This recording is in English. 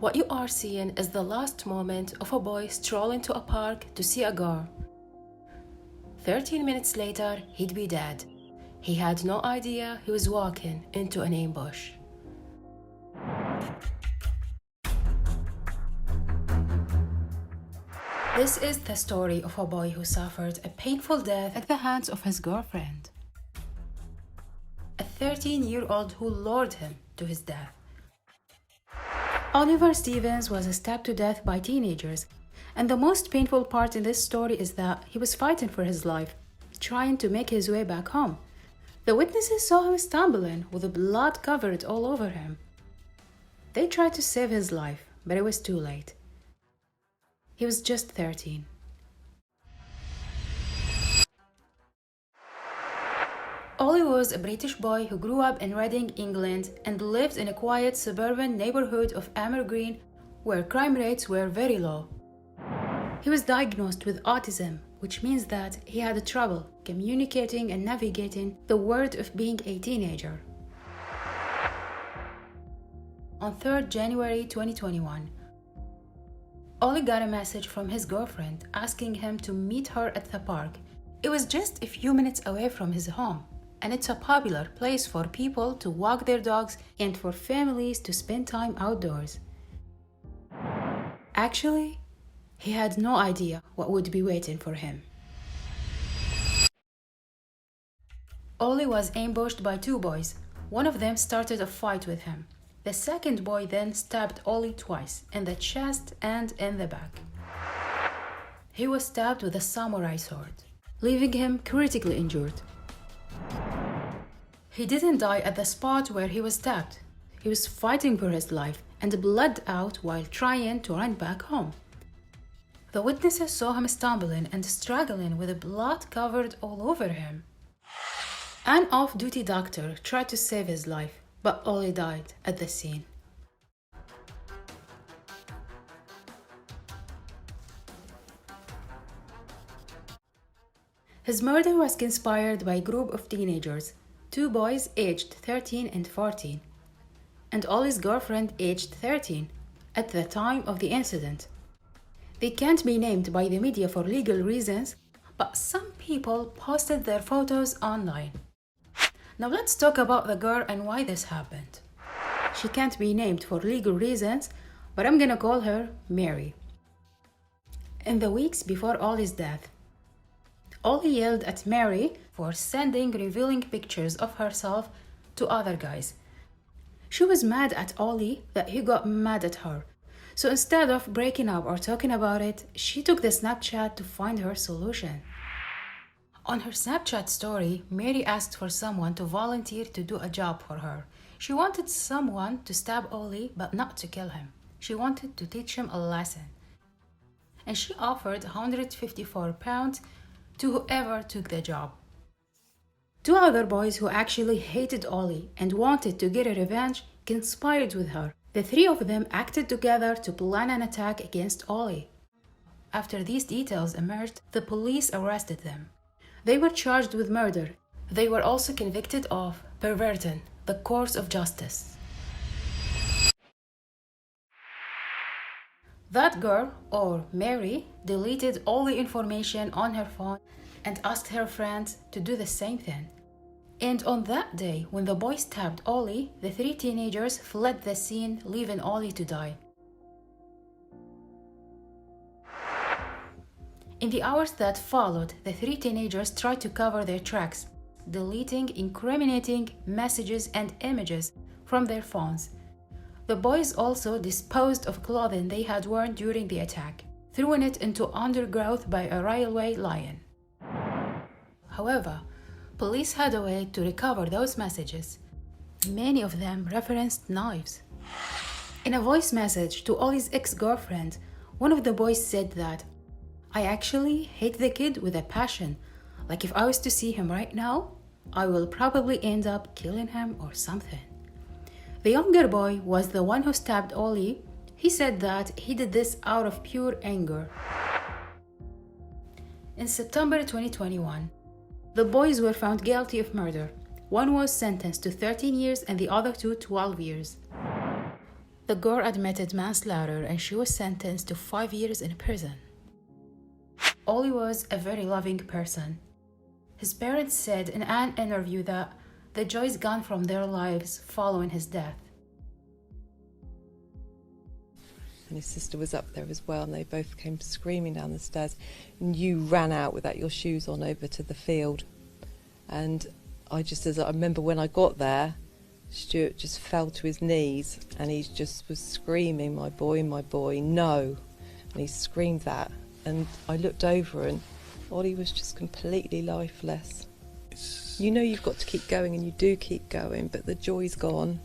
What you are seeing is the last moment of a boy strolling to a park to see a girl. 13 minutes later, he'd be dead. He had no idea he was walking into an ambush. This is the story of a boy who suffered a painful death at the hands of his girlfriend. A 13-year-old who lured him to his death. Olly Stephens was stabbed to death by teenagers, and the most painful part in this story is that he was fighting for his life, trying to make his way back home. The witnesses saw him stumbling with blood covered all over him. They tried to save his life, but it was too late. He was just 13. Olly was a British boy who grew up in Reading, England, and lived in a quiet suburban neighborhood of Amber Green, where crime rates were very low. He was diagnosed with autism, which means that he had trouble communicating and navigating the world of being a teenager. On 3rd January 2021, Olly got a message from his girlfriend asking him to meet her at the park. It was just a few minutes away from his home, and it's a popular place for people to walk their dogs and for families to spend time outdoors. Actually, he had no idea what would be waiting for him. Olly was ambushed by two boys. One of them started a fight with him. The second boy then stabbed Olly twice, in the chest and in the back. He was stabbed with a samurai sword, leaving him critically injured. He didn't die at the spot where he was stabbed. He was fighting for his life and bled out while trying to run back home. The witnesses saw him stumbling and struggling with blood covered all over him. An off-duty doctor tried to save his life, but Olly died at the scene. His murder was conspired by a group of teenagers, two boys aged 13 and 14, and Olly's girlfriend aged 13 at the time of the incident. They can't be named by the media for legal reasons, but some people posted their photos online. Now let's talk about the girl and why this happened. She can't be named for legal reasons, but I'm gonna call her Mary. In the weeks before Olly's death, Olly yelled at Mary for sending revealing pictures of herself to other guys. She was mad at Olly that he got mad at her. So instead of breaking up or talking about it, she took the Snapchat to find her solution. On her Snapchat story, Mary asked for someone to volunteer to do a job for her. She wanted someone to stab Olly, but not to kill him. She wanted to teach him a lesson. And she offered £154 to whoever took the job. Two other boys who actually hated Olly and wanted to get a revenge conspired with her. The three of them acted together to plan an attack against Olly. After these details emerged, the police arrested them. They were charged with murder. They were also convicted of perverting the course of justice. That girl, or Mary, deleted all the information on her phone and asked her friends to do the same thing. And on that day, when the boy stabbed Olly, the three teenagers fled the scene, leaving Olly to die. In the hours that followed, the three teenagers tried to cover their tracks, deleting incriminating messages and images from their phones. The boys also disposed of clothing they had worn during the attack, throwing it into undergrowth by a railway line. However, police had a way to recover those messages. Many of them referenced knives. In a voice message to Olly's ex-girlfriend, one of the boys said that, "I actually hate the kid with a passion. Like if I was to see him right now, I will probably end up killing him or something." The younger boy was the one who stabbed Olly. He said that he did this out of pure anger. In September 2021, the boys were found guilty of murder. One was sentenced to 13 years and the other to 12 years. The girl admitted manslaughter and she was sentenced to 5 years in prison. Olly was a very loving person. His parents said in an interview that the joy's gone from their lives following his death. And his sister was up there as well, and they both came screaming down the stairs. And you ran out without your shoes on over to the field. And I remember when I got there, Stuart just fell to his knees and he just was screaming, my boy, no. And he screamed that. And I looked over and Olly was just completely lifeless. You know you've got to keep going, and you do keep going, but the joy's gone.